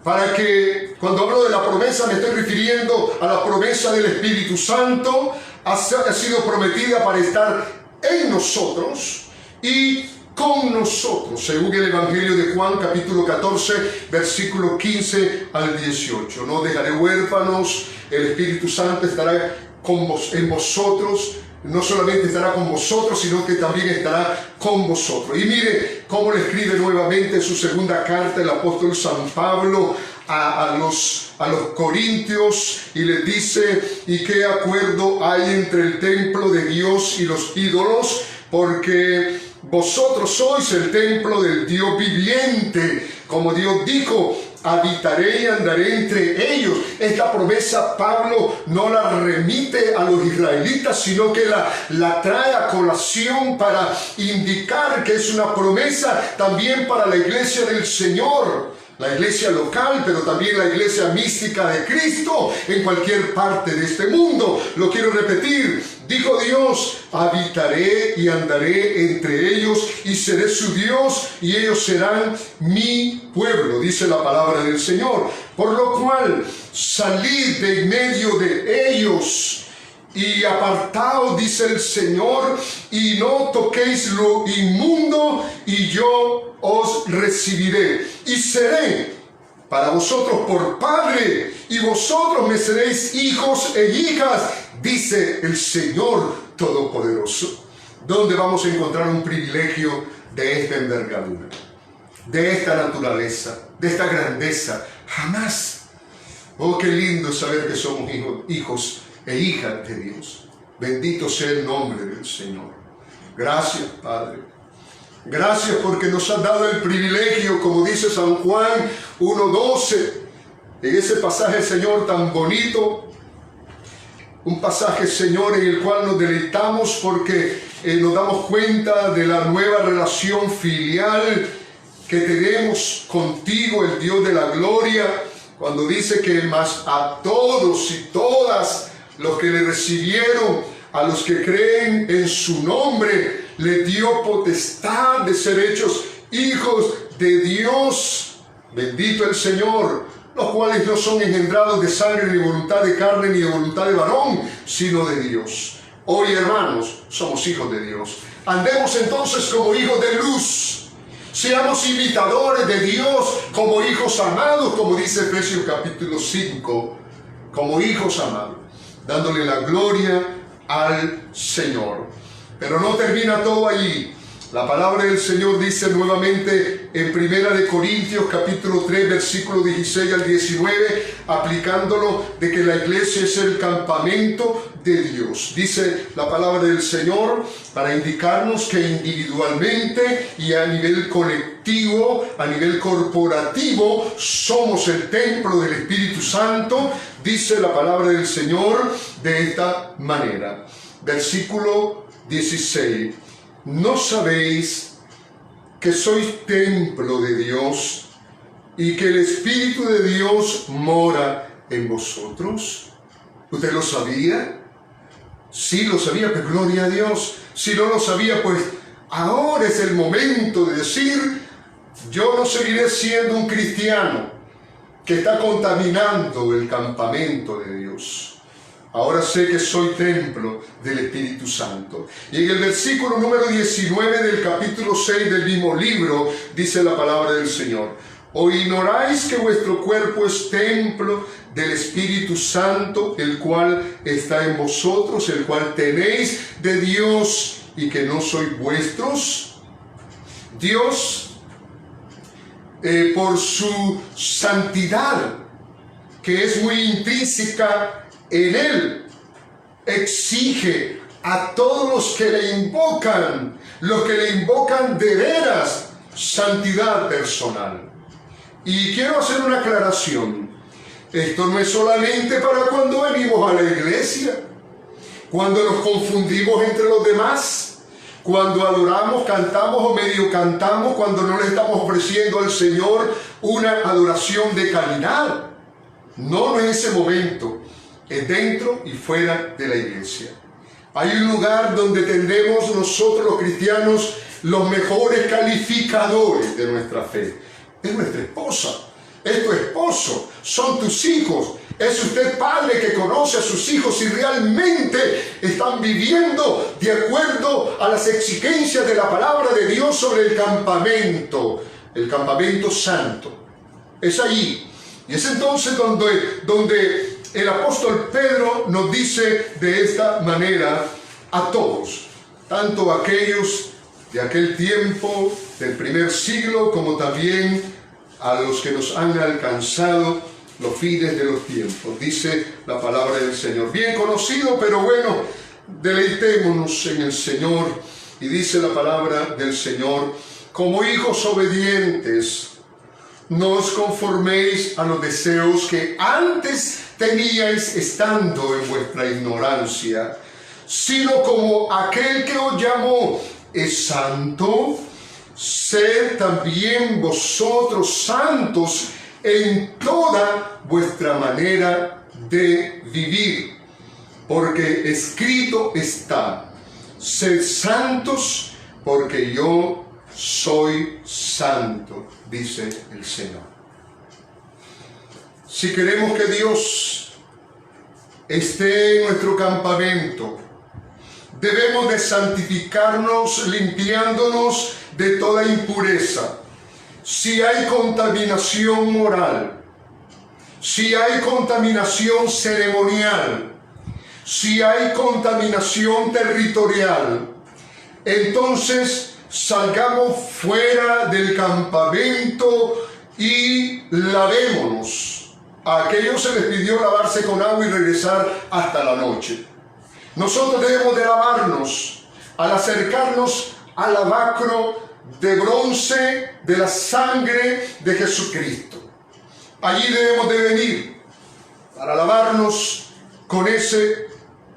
para que, cuando hablo de la promesa, me estoy refiriendo a la promesa del Espíritu Santo. Ha sido prometida para estar en nosotros y con nosotros, según el Evangelio de Juan, capítulo 14, versículo 15 al 18. No dejaré huérfanos, el Espíritu Santo estará en vosotros. No solamente estará con vosotros, sino que también estará con vosotros. Y mire cómo le escribe nuevamente en su segunda carta el apóstol San Pablo a los corintios, y les dice: ¿y qué acuerdo hay entre el templo de Dios y los ídolos? Porque vosotros sois el templo del Dios viviente. Como Dios dijo: habitaré y andaré entre ellos. Esta promesa Pablo no la remite a los israelitas, sino que la trae a colación para indicar que es una promesa también para la iglesia del Señor, la iglesia local, pero también la iglesia mística de Cristo en cualquier parte de este mundo. Lo quiero repetir: dijo Dios: habitaré y andaré entre ellos, y seré su Dios, y ellos serán mi pueblo, dice la palabra del Señor. Por lo cual, salid de en medio de ellos y apartaos, dice el Señor, y no toquéis lo inmundo, y yo os recibiré, y seré para vosotros por padre, y vosotros me seréis hijos e hijas, dice el Señor Todopoderoso. ¿Dónde vamos a encontrar un privilegio de esta envergadura, de esta naturaleza, de esta grandeza? Jamás. Oh, qué lindo saber que somos hijos e hijas de Dios. Bendito sea el nombre del Señor. Gracias, Padre. Gracias porque nos has dado el privilegio, como dice San Juan 1:12, en ese pasaje, Señor, tan bonito. Un pasaje, Señor, en el cual nos deleitamos porque nos damos cuenta de la nueva relación filial que tenemos contigo, el Dios de la gloria, cuando dice que más a todos y todas los que le recibieron, a los que creen en su nombre, le dio potestad de ser hechos hijos de Dios. Bendito el Señor, los cuales no son engendrados de sangre, ni voluntad de carne, ni de voluntad de varón, sino de Dios. Hoy, hermanos, somos hijos de Dios. Andemos entonces como hijos de luz. Seamos imitadores de Dios como hijos amados, como dice Efesios capítulo 5, como hijos amados, dándole la gloria al Señor. Pero no termina todo allí. La palabra del Señor dice nuevamente en 1 Corintios capítulo 3, versículo 16 al 19, aplicándolo de que la iglesia es el campamento de Dios. Dice la palabra del Señor para indicarnos que individualmente y a nivel colectivo, a nivel corporativo, somos el templo del Espíritu Santo. Dice la palabra del Señor de esta manera. Versículo 16. ¿No sabéis que sois templo de Dios y que el Espíritu de Dios mora en vosotros? ¿Usted lo sabía? Sí lo sabía, pero gloria a Dios. Si no lo sabía, pues ahora es el momento de decir: yo no seguiré siendo un cristiano que está contaminando el campamento de Dios. Ahora sé que soy templo del Espíritu Santo. Y en el versículo número 19 del capítulo 6 del mismo libro dice la palabra del Señor: ¿O ignoráis que vuestro cuerpo es templo del Espíritu Santo, el cual está en vosotros, el cual tenéis de Dios, y que no sois vuestros? Dios, por su santidad, que es muy intrínseca en Él, exige a todos los que le invocan de veras, santidad personal. Y quiero hacer una aclaración. Esto no es solamente para cuando venimos a la iglesia, cuando nos confundimos entre los demás, cuando adoramos, cantamos o medio cantamos, cuando no le estamos ofreciendo al Señor una adoración de calidad. No en ese momento, es dentro y fuera de la iglesia. Hay un lugar donde tendremos nosotros los cristianos los mejores calificadores de nuestra fe. Es nuestra esposa, es tu esposo, son tus hijos. Es usted padre que conoce a sus hijos y realmente están viviendo de acuerdo a las exigencias de la palabra de Dios sobre el campamento santo. Es allí. Y es entonces donde el apóstol Pedro nos dice de esta manera a todos, tanto aquellos de aquel tiempo, del primer siglo, como también a los que nos han alcanzado los fines de los tiempos. Dice la palabra del Señor, bien conocido, pero bueno, deleitémonos en el Señor. Y dice la palabra del Señor: como hijos obedientes, no os conforméis a los deseos que antes teníais estando en vuestra ignorancia, sino como aquel que os llamó es santo, sed también vosotros santos en toda vuestra manera de vivir, porque escrito está: sed santos porque yo soy santo, dice el Señor. Si queremos que Dios esté en nuestro campamento, debemos de santificarnos limpiándonos de toda impureza. Si hay contaminación moral, si hay contaminación ceremonial, si hay contaminación territorial, entonces salgamos fuera del campamento y lavémonos. A aquellos se les pidió lavarse con agua y regresar hasta la noche. Nosotros debemos de lavarnos al acercarnos al lavacro de bronce de la sangre de Jesucristo. Allí debemos de venir para lavarnos con ese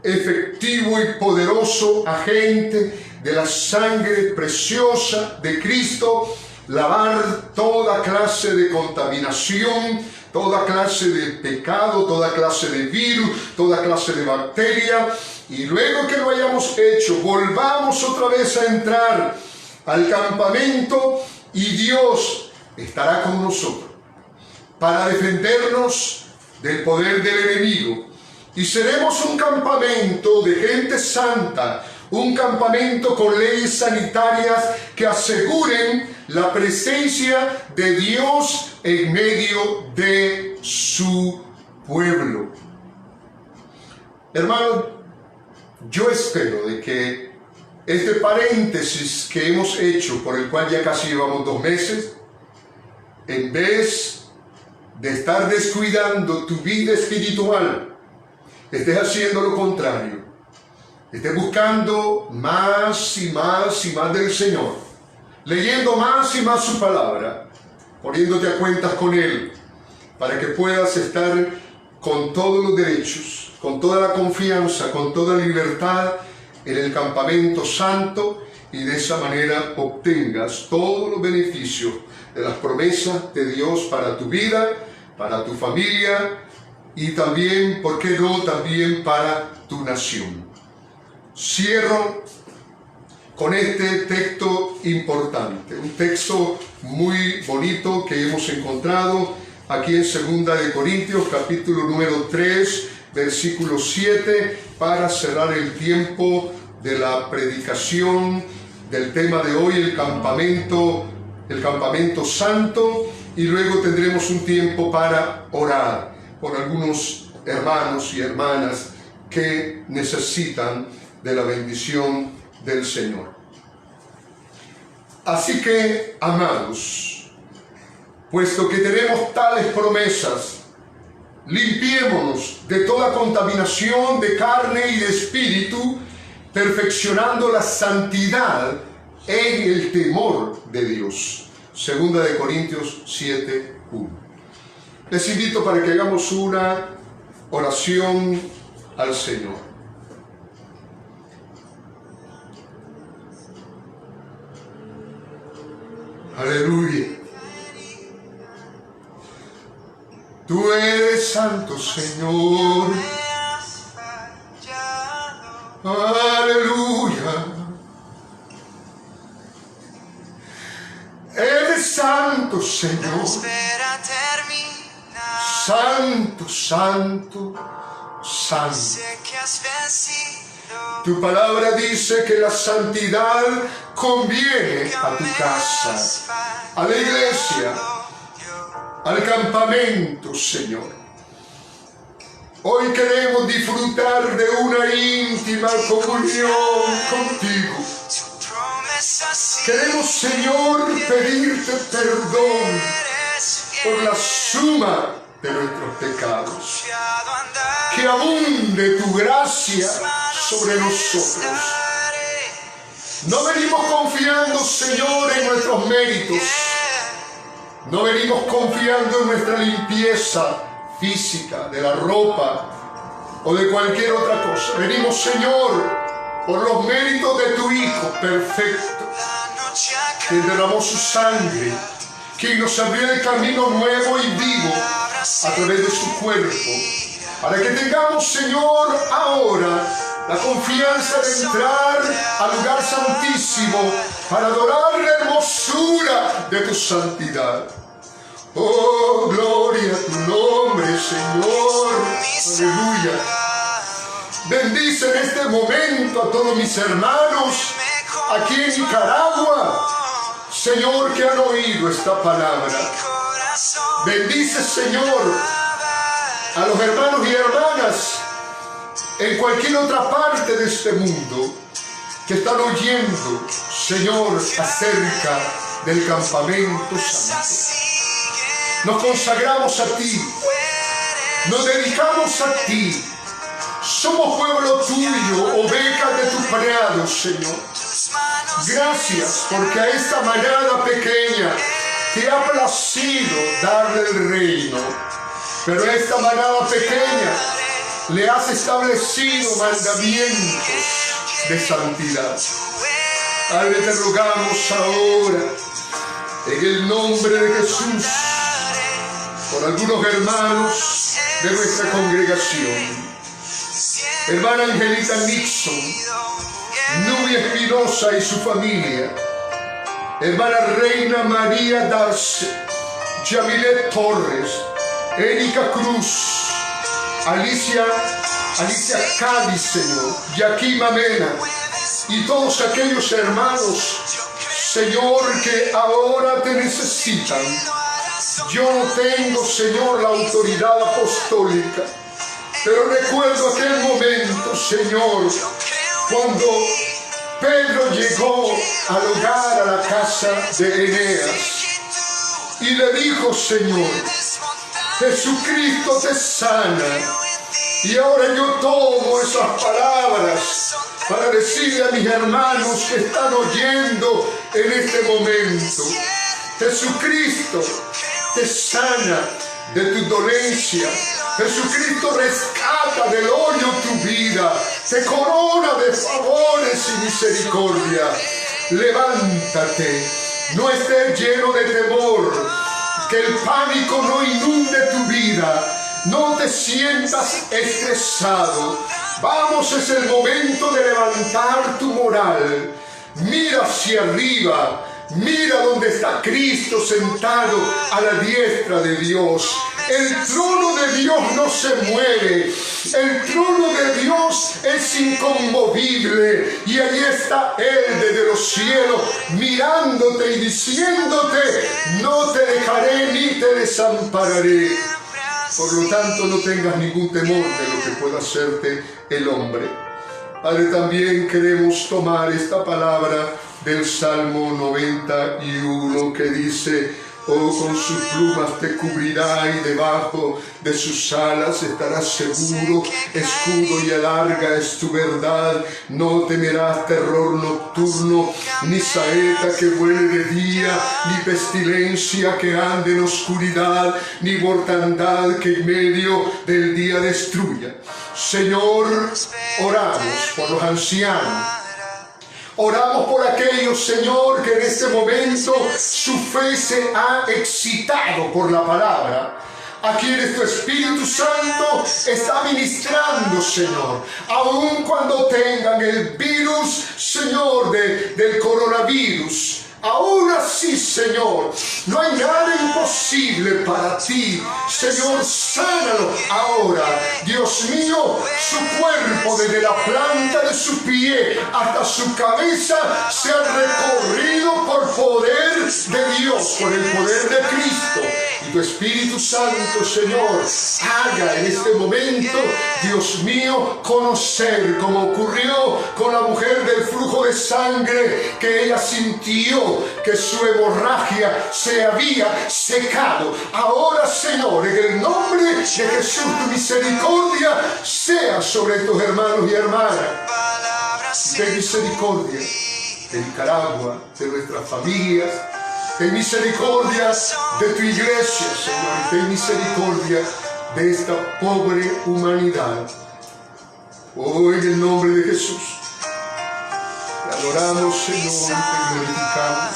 efectivo y poderoso agente de la sangre preciosa de Cristo, lavar toda clase de contaminación, toda clase de pecado, toda clase de virus, toda clase de bacteria. Y luego que lo hayamos hecho, volvamos otra vez a entrar al campamento y Dios estará con nosotros para defendernos del poder del enemigo. Y seremos un campamento de gente santa, un campamento con leyes sanitarias que aseguren la presencia de Dios en medio de su pueblo. Hermano, yo espero de que este paréntesis que hemos hecho, por el cual ya casi llevamos 2 meses, en vez de estar descuidando tu vida espiritual, estés haciendo lo contrario. Estés buscando más y más y más del Señor, leyendo más y más su palabra, poniéndote a cuentas con Él, para que puedas estar con todos los derechos, con toda la confianza, con toda la libertad en el campamento santo, y de esa manera obtengas todos los beneficios de las promesas de Dios para tu vida, para tu familia y también, ¿por qué no?, también para tu nación. Cierro con este texto importante, un texto muy bonito que hemos encontrado aquí en 2 de Corintios, capítulo número 3, versículo 7, para cerrar el tiempo de la predicación del tema de hoy, el campamento santo, y luego tendremos un tiempo para orar por algunos hermanos y hermanas que necesitan de la bendición del Señor. Así que, amados, puesto que tenemos tales promesas, limpiémonos de toda contaminación de carne y de espíritu, perfeccionando la santidad en el temor de Dios. Segunda de Corintios 7:1. Les invito para que hagamos una oración al Señor. Aleluya. Tú eres santo, Señor. Aleluya. Eres santo, Señor. Santo, santo, santo. Tu palabra dice que la santidad conviene a tu casa, a la iglesia, al campamento, Señor. Hoy queremos disfrutar de una íntima comunión contigo. Queremos, Señor, pedirte perdón por la suma de nuestros pecados. Que abunde tu gracia sobre nosotros. No venimos confiando, Señor, en nuestros méritos. No venimos confiando en nuestra limpieza física, de la ropa o de cualquier otra cosa. Venimos, Señor, por los méritos de tu Hijo perfecto, que derramó su sangre, que nos abrió el camino nuevo y vivo a través de su cuerpo, para que tengamos, Señor, ahora la confianza de entrar al lugar santísimo para adorar la hermosura de tu santidad. Oh, gloria a tu nombre, Señor. Aleluya. Bendice en este momento a todos mis hermanos aquí en Nicaragua, Señor, que han oído esta palabra. Bendice, Señor, a los hermanos y hermanas en cualquier otra parte de este mundo que están oyendo, Señor, acerca del campamento santo. Nos consagramos a ti, nos dedicamos a ti. Somos pueblo tuyo, ovejas de tu prado, Señor. Gracias porque a esta manada pequeña te ha placido darle el reino. Pero a esta manada pequeña le has establecido mandamientos de santidad. Padre, te rogamos ahora, en el nombre de Jesús, por algunos hermanos de nuestra congregación. Hermana Angelita Nixon, Nubia Espinosa y su familia. Hermana Reina María Darce, Yamilet Torres, Erika Cruz, Alicia Cádiz, Señor, Yaquima Mena, y todos aquellos hermanos, Señor, que ahora te necesitan. Yo no tengo, Señor, la autoridad apostólica, pero recuerdo aquel momento, Señor, cuando Pedro llegó al hogar, a la casa de Eneas, y le dijo, Señor, Jesucristo te sana. Y ahora yo tomo esas palabras para decirle a mis hermanos que están oyendo en este momento: Jesucristo te sana de tu dolencia. Jesucristo rescata del hoyo tu vida, te corona de favores y misericordia. Levántate, no estés lleno de temor, que el pánico no inunde tu vida. No te sientas estresado. Vamos, es el momento de levantar tu moral. Mira hacia arriba. Mira donde está Cristo sentado a la diestra de Dios. El trono de Dios no se mueve. El trono de Dios es inconmovible. Y allí está Él desde los cielos, mirándote y diciéndote: no te dejaré ni te desampararé. Por lo tanto, no tengas ningún temor de lo que pueda hacerte el hombre. Padre, también queremos tomar esta palabra del Salmo 91 que dice: oh, con sus plumas te cubrirá y debajo de sus alas estarás seguro. Escudo y alarga es tu verdad. No temerás terror nocturno, ni saeta que vuele de día, ni pestilencia que ande en oscuridad, ni mortandad que en medio del día destruya. Señor, oramos por los ancianos. Oramos por aquellos, Señor, que en este momento su fe se ha excitado por la palabra. A quienes tu Espíritu Santo está ministrando, Señor. Aun cuando tengan el virus, Señor, del coronavirus. Aún así, Señor, no hay nada imposible para ti. Señor, sánalo ahora. Dios mío, su cuerpo desde la planta de su pie hasta su cabeza sea recorrido por poder de Dios, por el poder de Cristo. Y tu Espíritu Santo, Señor, haga en este momento, Dios mío, conocer como ocurrió con la mujer del flujo de sangre, que ella sintió que su hemorragia se había secado. Ahora, Señor, en el nombre de Jesús, tu misericordia sea sobre tus hermanos y hermanas. Ten misericordia de Nicaragua, de nuestras familias. Ten misericordia de tu iglesia, Señor. Ten misericordia de esta pobre humanidad. Oh, en el nombre de Jesús. Te adoramos, Señor, te glorificamos.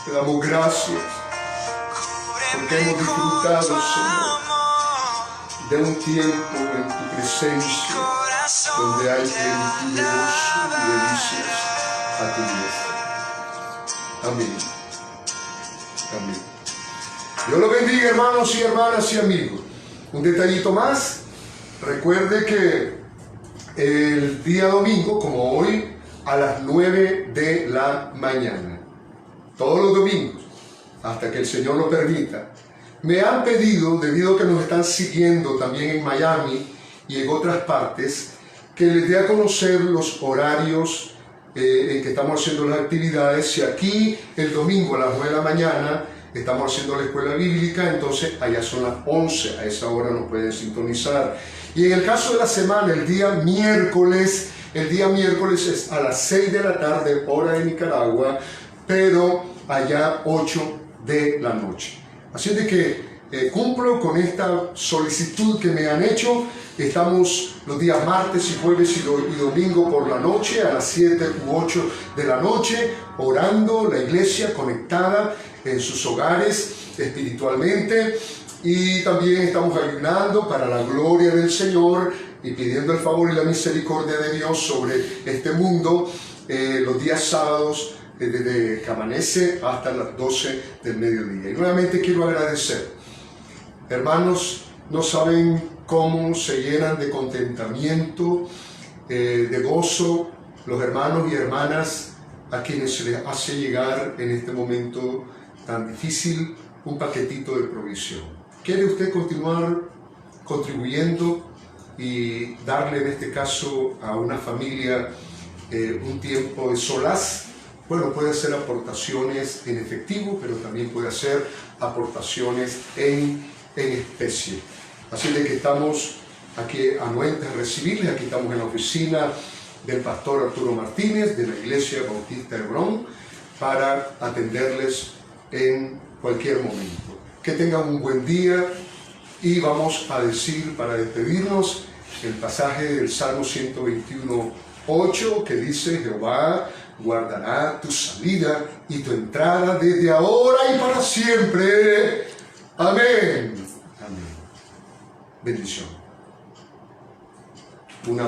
Te damos gracias porque hemos disfrutado, Señor, de un tiempo en tu presencia donde hay plenitud de gozo y delicias a tu diestra. Amén. Amén. Dios los bendiga, hermanos y hermanas y amigos. Un detallito más. Recuerde que el día domingo, como hoy, a las 9 de la mañana, todos los domingos, hasta que el Señor lo permita, me han pedido, debido a que nos están siguiendo también en Miami y en otras partes, que les dé a conocer los horarios en que estamos haciendo las actividades. Si aquí el domingo a las 9 de la mañana estamos haciendo la escuela bíblica, entonces allá son las 11, a esa hora nos pueden sintonizar. Y en el caso de la semana, el día miércoles es a las 6 de la tarde, hora de Nicaragua, pero allá 8 de la noche. Así de que cumplo con esta solicitud que me han hecho. Estamos los días martes y jueves y domingo por la noche, a las 7 u 8 de la noche, orando, la iglesia conectada en sus hogares espiritualmente. Y también estamos ayunando para la gloria del Señor y pidiendo el favor y la misericordia de Dios sobre este mundo los días sábados desde que amanece hasta las 12 del mediodía. Y nuevamente quiero agradecer. Hermanos, no saben cómo se llenan de contentamiento, de gozo los hermanos y hermanas a quienes se les hace llegar en este momento tan difícil un paquetito de provisión. ¿Quiere usted continuar contribuyendo y darle en este caso a una familia un tiempo de solaz? Bueno, puede hacer aportaciones en efectivo, pero también puede hacer aportaciones en especie. Así de que estamos aquí anuentes a recibirles. Aquí estamos en la oficina del pastor Arturo Martínez de la Iglesia Bautista Hebrón para atenderles en cualquier momento. Que tengan un buen día y vamos a decir para despedirnos el pasaje del Salmo 121:8 que dice: Jehová guardará tu salida y tu entrada desde ahora y para siempre. Amén. Amén. Bendición.